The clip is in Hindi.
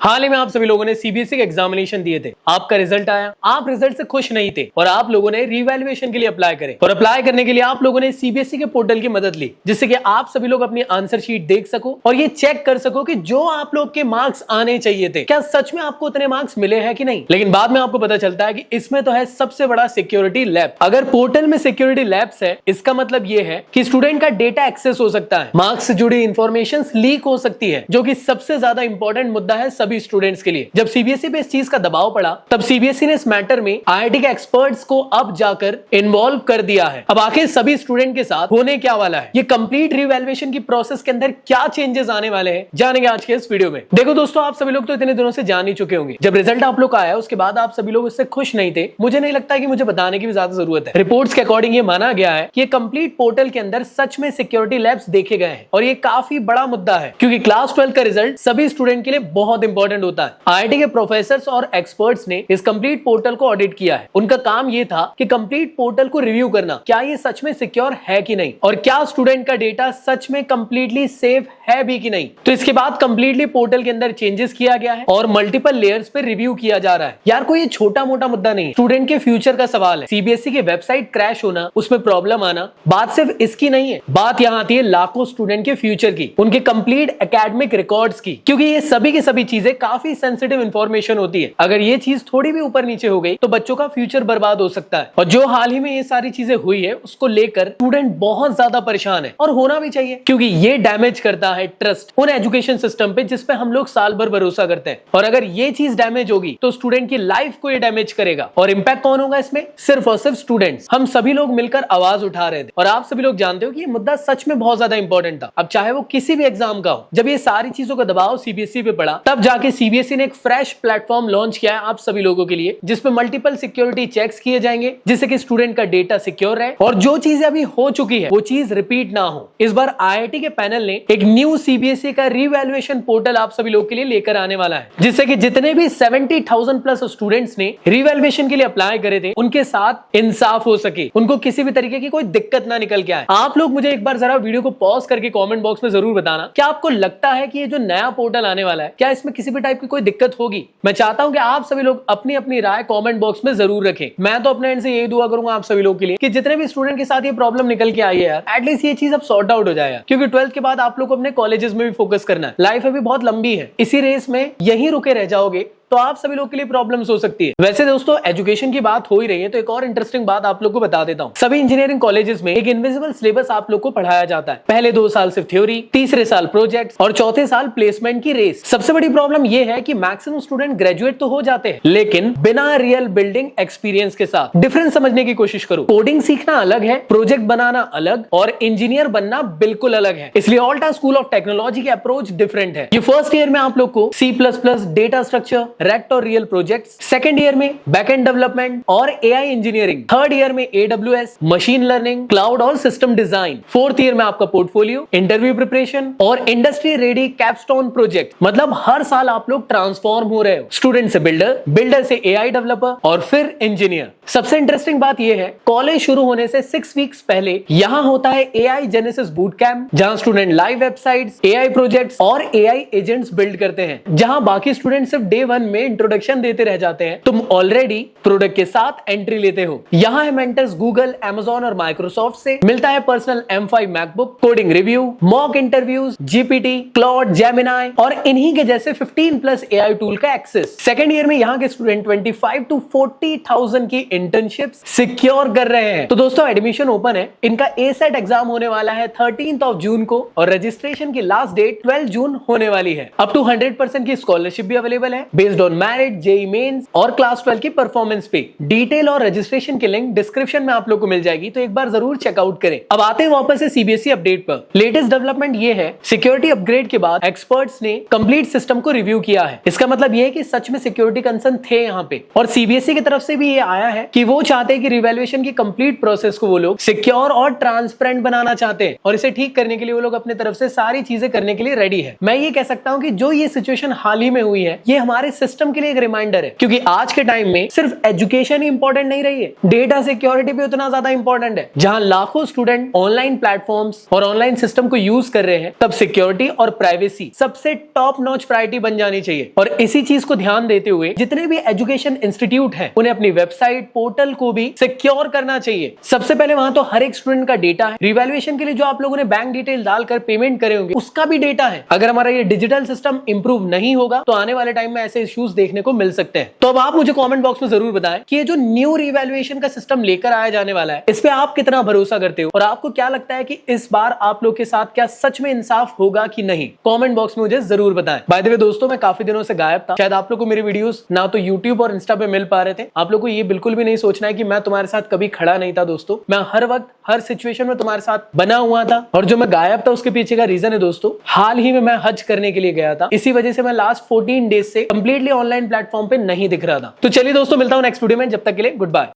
हाल ही में आप सभी लोगों ने सीबीएसई के एग्जामिनेशन दिए थे, आपका रिजल्ट आया, आप रिजल्ट से खुश नहीं थे और आप लोगों ने रीवैल्यूएशन के लिए अप्लाई करे और अप्लाई करने के लिए आप लोगों ने सीबीएसई के पोर्टल की मदद ली, जिससे कि आप सभी लोग अपनी आंसर शीट देख सको और ये चेक कर सको कि जो आप लोग के मार्क्स आने चाहिए थे क्या सच में आपको उतने मार्क्स मिले हैं कि नहीं। लेकिन बाद में आपको पता चलता है कि इसमें तो है सबसे बड़ा सिक्योरिटी लैब। अगर पोर्टल में सिक्योरिटी लैब्स है, इसका मतलब ये है कि स्टूडेंट का डेटा एक्सेस हो सकता है, मार्क्स से जुड़ी इंफॉर्मेशन लीक हो सकती है, जो कि सबसे ज्यादा इंपॉर्टेंट मुद्दा है सभी स्टूडेंट्स के लिए। जब सीबीएसई पे इस चीज का दबाव पड़ा, तब सीबीएसई ने इस मैटर में आईआईटी के एक्सपर्ट्स को अब जाकर इन्वॉल्व कर दिया है। अब आखिर सभी स्टूडेंट के साथ होने क्या वाला है, ये कंप्लीट रिवैल्यूएशन की प्रोसेस के अंदर क्या चेंजेस आने वाले हैं, जानेंगे आज के इस वीडियो में। देखो दोस्तों, आप सभी लोग तो इतने दिनों से जान ही चुके होंगे, जब रिजल्ट आप लोग का आया उसके बाद आप सभी लोग इससे खुश नहीं थे। मुझे नहीं लगता कि मुझे बताने की भी ज्यादा जरूरत है। रिपोर्ट्स के अकॉर्डिंग ये माना गया है कि ये कंप्लीट पोर्टल के अंदर सच में सिक्योरिटी लैब्स देखे गए हैं और ये काफी बड़ा मुद्दा है, क्योंकि क्लास 12 का रिजल्ट सभी स्टूडेंट के लिए बहुत इंपॉर्टेंट होता है। आईआईटी के प्रोफेसर्स और एक्सपर्ट्स ने इस कंप्लीट पोर्टल को ऑडिट किया है। उनका काम ये था कि कंप्लीट पोर्टल को रिव्यू करना, क्या ये सच में सिक्योर है कि नहीं और क्या स्टूडेंट का डेटा सच में कंप्लीटली सेफ है भी कि नहीं। तो इसके बाद कंप्लीटली पोर्टल के अंदर चेंजेस किया गया है और मल्टीपल लेयर्स पे रिव्यू किया जा रहा है। यार कोई छोटा मोटा मुद्दा नहीं, स्टूडेंट के फ्यूचर का सवाल है। सीबीएसई के वेबसाइट क्रैश होना, उसमें प्रॉब्लम आना, बात सिर्फ इसकी नहीं है, बात यहाँ आती है लाखों स्टूडेंट के फ्यूचर की, उनके कंप्लीट एकेडमिक रिकॉर्ड्स की, क्योंकि ये सभी की सभी चीजें काफी सेंसिटिव इंफॉर्मेशन होती है। अगर ये चीज थोड़ी भी ऊपर नीचे हो गई तो बच्चों का फ्यूचर बर्बाद हो सकता है। और जो हाल ही में ये सारी चीजें हुई है उसको लेकर स्टूडेंट बहुत ज्यादा परेशान है और होना भी चाहिए, क्योंकि ये डैमेज करता है ट्रस्ट उन एजुकेशन सिस्टम पे जिसपे हम लोग साल भर भरोसा करते हैं। और अगर ये चीज डैमेज होगी तो स्टूडेंट की लाइफ को ये डैमेज करेगा। और इंपैक्ट कौन होगा इसमें? सिर्फ और सिर्फ स्टूडेंट्स। हम सभी लोग मिलकर आवाज उठा रहे थे और आप सभी लोग जानते हो कि ये मुद्दा सच में बहुत ज्यादा इंपॉर्टेंट था। अब चाहे वो किसी भी एग्जाम का हो, जब ये सारी चीजों का दबाव सीबीएसई पे पड़ा, तब जाके सीबीएसई ने एक फ्रेश प्लेटफॉर्म लॉन्च किया है आप सभी लोगों के लिए, जिसपे मल्टीपल सिक्योरिटी चेक्स किए जाएंगे, जिससे कि स्टूडेंट का डेटा सिक्योर रहे और जो चीजें अभी हो चुकी है वो चीज रिपीट ना हो। इस बार आईआईटी के पैनल ने एक न्यू सीबीएसई का रिवैल्यूएशन पोर्टल आप सभी लोग के लिए लेकर आने वाला है, जिससे कि जितने भी 70,000 प्लस स्टूडेंट्स ने रिवैल्यूएशन के लिए अप्लाई करे थे उनके साथ इंसाफ हो सके, उनको किसी भी तरीके की कोई दिक्कत ना निकल के आए। आप लोग मुझे एक बार जरा वीडियो को पॉज करके कमेंट बॉक्स में जरूर बताना, क्या आपको लगता है कि ये जो नया पोर्टल आने वाला है क्या इसमें किसी भी टाइप की कोई दिक्कत होगी। मैं चाहता हूं कि आप सभी लोग अपनी अपनी राय कमेंट बॉक्स में जरूर रखें। मैं तो अपने एंड से यही दुआ करूंगा आप सभी लोग के लिए कि जितने भी स्टूडेंट के साथ ये प्रॉब्लम निकल के आई है यार, एटलीस्ट ये चीज अब सॉर्ट आउट हो जाएगा, क्योंकि 12th के बाद आप लोग को अपने कॉलेजेस में भी फोकस करना है। लाइफ अभी बहुत लंबी है, इसी रेस में यहीं रुके रह जाओगे तो आप सभी लोग के लिए प्रॉब्लम्स हो सकती है। वैसे दोस्तों, एजुकेशन की बात हो ही रही है तो एक और इंटरेस्टिंग बात आप लोग को बता देता हूं। सभी इंजीनियरिंग कॉलेजेस में एक इनविजिबल सिलेबस आप लोग को पढ़ाया जाता है। पहले 2 साल सिर्फ थ्योरी, तीसरे साल प्रोजेक्ट्स और चौथे साल प्लेसमेंट की रेस। सबसे बड़ी प्रॉब्लम यह है कि मैक्सिमम स्टूडेंट ग्रेजुएट तो हो जाते हैं, लेकिन बिना रियल बिल्डिंग एक्सपीरियंस के साथ। डिफरेंस समझने की कोशिश करो, कोडिंग सीखना अलग है, प्रोजेक्ट बनाना अलग और इंजीनियर बनना बिल्कुल अलग है। इसलिए ऑल्टा स्कूल ऑफ टेक्नोलॉजी की अप्रोच डिफरेंट है। ये फर्स्ट ईयर में आप लोग को C++, डेटा स्ट्रक्चर, रेक्ट और रियल प्रोजेक्ट्स, सेकंड ईयर में बैकएंड डेवलपमेंट और एआई इंजीनियरिंग, थर्ड ईयर में AWS, मशीन लर्निंग, क्लाउड और सिस्टम डिजाइन, फोर्थ ईयर में आपका पोर्टफोलियो, इंटरव्यू प्रिपरेशन और इंडस्ट्री रेडी कैपस्टोन प्रोजेक्ट। मतलब हर साल आप लोग ट्रांसफॉर्म हो रहे हो, स्टूडेंट से बिल्डर, बिल्डर से एआई डेवलपर और फिर इंजीनियर। सबसे इंटरेस्टिंग बात यह है, कॉलेज शुरू होने से 6 वीक्स पहले यहां होता है एआई जेनेसिस बूट कैंप, जहां student live websites, AI projects और एआई एजेंट्स बिल्ड करते हैं। जहां बाकी स्टूडेंट सिर्फ डे 1 में इंट्रोडक्शन देते रह जाते हैं, तुम ऑलरेडी प्रोडक्ट के साथ एंट्री लेते हो। यहाँ है मेंटर्स गूगल, Amazon और माइक्रोसॉफ्ट से, मिलता है personal M5 MacBook, coding review, mock interviews, GPT, Claude, Gemini और इन्हीं के जैसे 15+ एआई टूल का एक्सेस। सेकंड ईयर में यहाँ के स्टूडेंट 25 to 40,000 की इंटर्नशिप्स सिक्योर कर रहे हैं। तो दोस्तों, एडमिशन ओपन है, इनका ASET एग्जाम होने वाला है 13 जून को और रजिस्ट्रेशन की लास्ट डेट 12 जून होने वाली है। अप टू 100% की स्कॉलरशिप भी अवेलेबल है based on merit, JEE mains और क्लास 12 की परफॉर्मेंस पे। डिटेल और रजिस्ट्रेशन की लिंक डिस्क्रिप्शन में आप लोग को मिल जाएगी, तो एक बार जरूर चेकआउट करें। अब आते हैं वापस से सीबीएसई अपडेट पर। लेटेस्ट डेवलपमेंट ये है, सिक्योरिटी अपग्रेड के बाद एक्सपर्ट्स ने कंप्लीट सिस्टम को रिव्यू किया है। इसका मतलब ये है कि सच में सिक्योरिटी कंसर्न थे यहाँ पे, और सीबीएसई की तरफ से भी ये आया है कि वो चाहते हैं कि रिवैल्यूएशन की कंप्लीट प्रोसेस को वो लोग सिक्योर और ट्रांसपेरेंट बनाना चाहते हैं, और इसे ठीक करने के लिए वो लोग अपने तरफ से सारी चीजें करने के लिए रेडी है। मैं ये कह सकता हूँ कि जो ये सिचुएशन हाल ही में हुई है, ये हमारे सिस्टम के लिए एक रिमाइंडर है, क्योंकि आज के टाइम में सिर्फ एजुकेशन ही इंपॉर्टेंट नहीं रही है, डेटा सिक्योरिटी भी उतना ज्यादा इंपॉर्टेंट है। जहां लाखों स्टूडेंट ऑनलाइन प्लेटफॉर्म्स और ऑनलाइन सिस्टम को यूज कर रहे हैं, तब सिक्योरिटी और प्राइवेसी सबसे टॉप नॉच प्रायोरिटी बन जानी चाहिए। और इसी चीज को ध्यान देते हुए जितने भी एजुकेशन इंस्टीट्यूट हैं, उन्हें अपनी वेबसाइट पोर्टल को भी सिक्योर करना चाहिए। सबसे पहले वहां तो हर एक स्टूडेंट का डेटा है, रिवैल्यूएशन के लिए जो आप लोगों ने बैंक डिटेल डालकर पेमेंट करे होंगे उसका भी डेटा है। अगर हमारा ये डिजिटल सिस्टम इंप्रूव नहीं होगा तो आने वाले टाइम में ऐसे इश्यूज देखने को मिल सकते हैं। तो अब आप मुझे कमेंट बॉक्स में जरूर बताएं कि ये जो न्यू रिवैल्यूएशन का सिस्टम लेकर आया जाने वाला है, इस पे आप कितना भरोसा करते हो और आपको क्या लगता है कि इस बार आप लोग के साथ क्या सच में इंसाफ होगा कि नहीं। कमेंट बॉक्स में मुझे जरूर बताएं। बाय द वे दोस्तों, मैं काफी दिनों से गायब था, शायद आप लोग को मेरी वीडियोस ना तो यूट्यूब और इंस्टा पे मिल पा रहे थे। आप लोग को ये बिल्कुल भी नहीं सोचना है कि मैं तुम्हारे साथ कभी खड़ा नहीं था दोस्तों, मैं हर वक्त हर सिचुएशन में तुम्हारे साथ बना हुआ था। और जो मैं गायब था उसके पीछे का रीजन है दोस्तों, हाल ही में मैं हज करने के लिए गया था, इसी वजह से मैं लास्ट 14 डेज से कंप्लीटली ऑनलाइन प्लेटफॉर्म पे नहीं दिख रहा था। तो चलिए दोस्तों, मिलता हूं नेक्स्ट वीडियो में, जब तक के लिए गुड बाय।